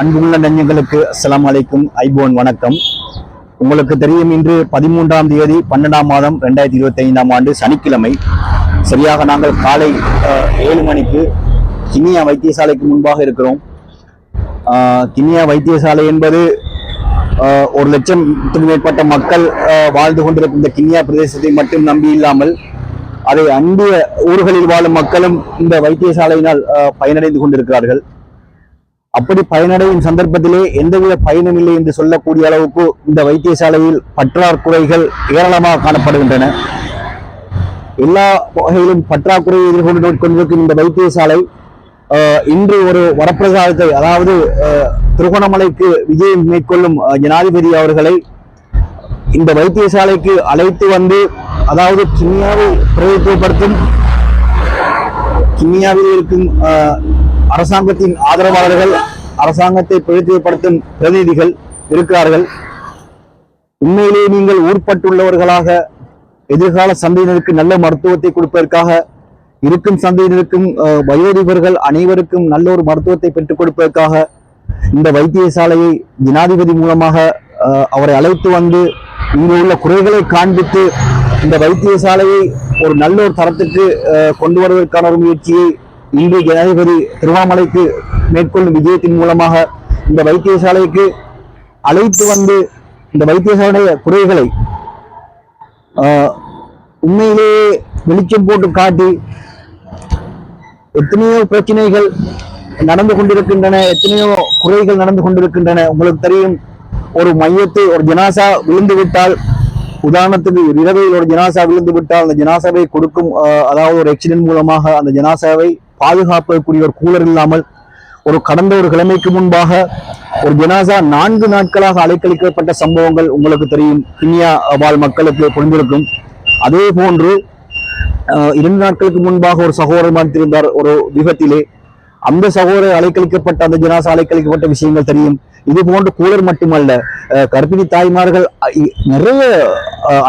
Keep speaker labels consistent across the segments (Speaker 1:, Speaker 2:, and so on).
Speaker 1: அன்புள்ள நெஞ்சங்களுக்கு அஸ்ஸலாமு அலைக்கும் ஐபோன் வணக்கம். உங்களுக்கு தெரியும், இன்று 13ஆம் தேதி 12ஆம் மாதம் 2025ஆம் ஆண்டு சனிக்கிழமை. சரியாக நாங்கள் காலை 7 மணிக்கு கிண்ணியா வைத்தியசாலைக்கு முன்பாக இருக்கிறோம். கிண்ணியா வைத்தியசாலை என்பது 1 லட்சத்துக்கும் மேற்பட்ட மக்கள் வாழ்ந்து கொண்டிருக்கும் இந்த கிண்ணியா பிரதேசத்தை மட்டும் நம்பி இல்லாமல் அதை அண்டிய ஊர்களில் வாழும் மக்களும் இந்த வைத்தியசாலையினால் பயனடைந்து கொண்டிருக்கிறார்கள். அப்படி பயனடையும் சந்தர்ப்பத்திலே எந்தவித பயனும் இல்லை என்று சொல்லக்கூடிய அளவுக்கு இந்த வைத்தியசாலையில் பற்றாக்குறைகள் ஏராளமாக காணப்படுகின்றன. எல்லா வகையிலும் பற்றாக்குறையை எதிர்கொண்டு கொண்டிருக்கும் இந்த வைத்தியசாலை இன்று ஒரு வரப்பிரசாதத்தை, அதாவது திருகோணமலைக்கு விஜயம் மேற்கொள்ளும் ஜனாதிபதி அவர்களை இந்த வைத்தியசாலைக்கு அழைத்து வந்து, அதாவது கிண்ணியாவை பிரதிநிதித்துவப்படுத்தும், கிண்ணியாவில் இருக்கும் அரசாங்கத்தின் ஆதரவாளர்கள், அரசாங்கத்தை பிரதிநிதித்துவப்படுத்தும் பிரதிநிதிகள் இருக்கிறார்கள். உண்மையிலேயே நீங்கள் ஊர்பட்டுள்ளவர்களாக எதிர்கால சந்தையினருக்கு நல்ல மருத்துவத்தை கொடுப்பதற்காக, இருக்கும் சந்தையினருக்கும் வயோதிபர்கள் அனைவருக்கும் நல்ல ஒரு மருத்துவத்தை பெற்றுக் கொடுப்பதற்காக இந்த வைத்தியசாலையை ஜனாதிபதி மூலமாக அவரை அழைத்து வந்து இங்கு உள்ள குறைகளை காண்பித்து இந்த வைத்தியசாலையை ஒரு நல்ல ஒரு தரத்துக்கு கொண்டு வருவதற்கான ஒரு முயற்சியை இன்று ஜனாதிபதி திருவண்ணாமலைக்கு மேற்கொள்ளும் விஜயத்தின் மூலமாக இந்த வைத்தியசாலைக்கு அழைத்து வந்து இந்த வைத்தியசாலைய குறைகளை உண்மையிலேயே வெளிச்சம் போட்டு காட்டி, எத்தனையோ பிரச்சனைகள் நடந்து கொண்டிருக்கின்றன, எத்தனையோ குறைகள் நடந்து கொண்டிருக்கின்றன. உங்களுக்கு தெரியும், ஒரு மையத்தை, ஒரு ஜனாசா விழுந்து விட்டால், உதாரணத்துக்கு இரவையில் ஒரு ஜனாசா விழுந்து விட்டால் அந்த ஜனாசாவை கொடுக்கும், அதாவது ஒரு ஆக்சிடென்ட் மூலமாக அந்த ஜனாசாவை பாதுகாப்பதற்குரிய ஒரு கூலர் இல்லாமல் கடந்த ஒரு கிழமைக்கு முன்பாக ஒரு ஜனாசா 4 நாட்களாக அலைக்கழிக்கப்பட்ட சம்பவங்கள் உங்களுக்கு தெரியும், கிண்ணியா வாழ் மக்களுக்கு புரிந்திருக்கும். அதே போன்று 2 நாட்களுக்கு முன்பாக ஒரு சகோதரர் மறைந்திருந்தார் ஒரு விபத்திலே. அந்த சகோதரர் அலைக்கழிக்கப்பட்ட, அந்த ஜனாசா அலைக்கழிக்கப்பட்ட விஷயங்கள் தெரியும். இது போன்று கூலர் மட்டுமல்ல, கர்ப்பிணி தாய்மார்கள், நிறைய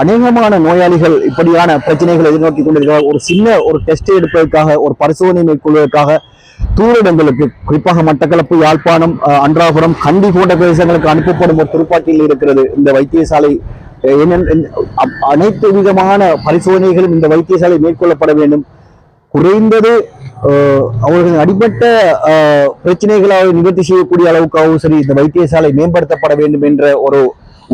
Speaker 1: அநேகமான நோயாளிகள் இப்படியான பிரச்சனைகளை எதிர்நோக்கி கொண்டிருக்கிறார். ஒரு சின்ன ஒரு டெஸ்ட் எடுப்பதற்காக, ஒரு பரிசோதனை மேற்கொள்வதற்காக தூரடங்களுக்கு, குறிப்பாக மட்டக்களப்பு, யாழ்ப்பாணம், அன்றாபுரம், கண்டி போன்ற பிரதேசங்களுக்கு அனுப்பப்படும் ஒரு துருப்பாட்டியில் இருக்கிறது இந்த வைத்தியசாலை. அனைத்து விதமான பரிசோதனைகளும் இந்த வைத்தியசாலை மேற்கொள்ளப்பட வேண்டும். குறைந்தது அவர்களின் அடிப்பட்ட பிரச்சனைகளாக நிவர்த்தி செய்யக்கூடிய அளவுக்காகவும் சரி இந்த வைத்தியசாலை மேம்படுத்தப்பட வேண்டும் என்ற ஒரு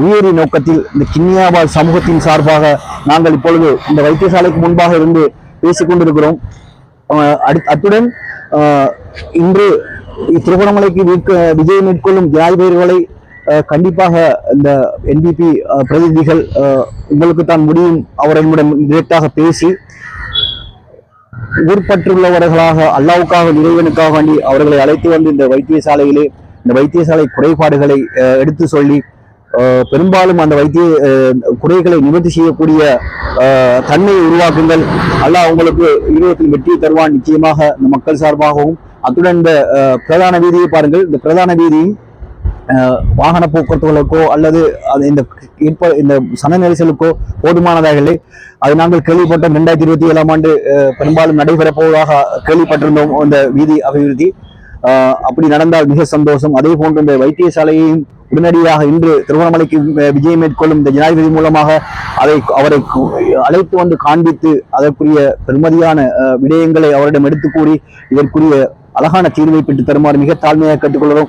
Speaker 1: உயரிய நோக்கத்தில் இந்த கிண்ணியாவாழ் சமூகத்தின் சார்பாக நாங்கள் இப்பொழுது இந்த வைத்தியசாலைக்கு முன்பாக இருந்து பேசிக் கொண்டிருக்கிறோம். அத்துடன் இன்று திருகோணமலைக்கு விஜயம் மேற்கொள்ளும் ஜனாதிபதிகளை கண்டிப்பாக இந்த என்பிபி பிரதிநிதிகள் உங்களுக்கு தான் முடியும், அவர்களிடம் டிரெக்டாக பேசி ஊர்பற்றுள்ளவர்களாக, அல்லாவுக்காக, இறைவனுக்காக வேண்டி அவர்களை அழைத்து வந்து இந்த வைத்தியசாலையிலே இந்த வைத்தியசாலை குறைபாடுகளை எடுத்து சொல்லி, பெரும்பாலும் அந்த குறைகளை நிவர்த்தி செய்யக்கூடிய தன்மையை உருவாக்குங்கள். அல்லாஹ் உங்களுக்கு இருவத்தில் வெற்றியை தருவான் நிச்சயமாக இந்த மக்கள் சார்பாகவும். அத்துடன் இந்த பிரதான வீதியை பாருங்கள். இந்த பிரதான வீதியும் வாகன போக்குவரத்துகளுக்கோ அல்லது இந்த சன நெரிசலுக்கோ போதுமானதாக இல்லை. அது நாங்கள் கேள்விப்பட்டோம். 2027ஆம் ஆண்டு பெரும்பாலும் நடைபெறப் போவதாக கேள்விப்பட்டிருந்தோம் இந்த வீதி அபிவிருத்தி. அப்படி நடந்தால் மிக சந்தோஷம். அதே போன்று இந்த வைத்தியசாலையையும் உடனடியாக இன்று திருவண்ணாமலைக்கு விஜயம் மேற்கொள்ளும் இந்த ஜனாதிபதி மூலமாக அவரை அழைத்து வந்து காண்பித்து அதற்குரிய பெருமதியான விடயங்களை அவரிடம் எடுத்து கூறி இதற்குரிய அழகான தீர்வை பெற்று தருமாறு மிக தாழ்மையாக கேட்டுக்கொள்கிறோம்.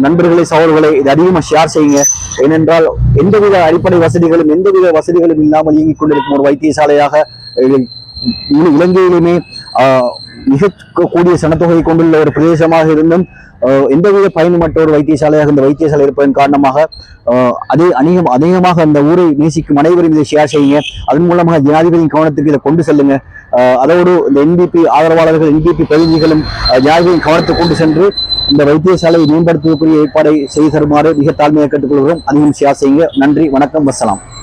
Speaker 1: நண்பர்களை, சகோதரர்களை இதை அதிகமாக ஷேர் செய்யுங்க. ஏனென்றால் எந்தவித அடிப்படை வசதிகளும் எந்தவித வசதிகளும் இல்லாமல் இயங்கிக் கொண்டிருக்கும் ஒரு வைத்தியசாலையாக இலங்கையிலுமே மிக கூடிய சனத்தொகையை கொண்டுள்ள ஒரு பிரதேசமாக இருந்தும் எந்தவித பயனுமற்ற ஒரு வைத்தியசாலையாக இந்த வைத்தியசாலை இருப்பதன் காரணமாக அநேகமாக அந்த ஊரை நேசிக்கும் அனைவரும் இதை ஷேர் செய்யுங்க. அதன் மூலமாக ஜனாதிபதியின் கவனத்துக்கு இதை கொண்டு செல்லுங்க. அதோடு இந்த என்பிபி ஆதரவாளர்கள், என்பிபி பிரதிநிதிகளும் ஜனாதிபதியின் கவனத்தை கொண்டு சென்று இந்த வைத்தியசாலையை மேம்படுத்துவதற்குரிய ஏற்பாடை செய்து தருமாறு மிக தாழ்மையாக கேட்டுக்கொள்கிறோம். அதிகம் ஷேர் செய்யுங்க. நன்றி, வணக்கம், வசலாம்.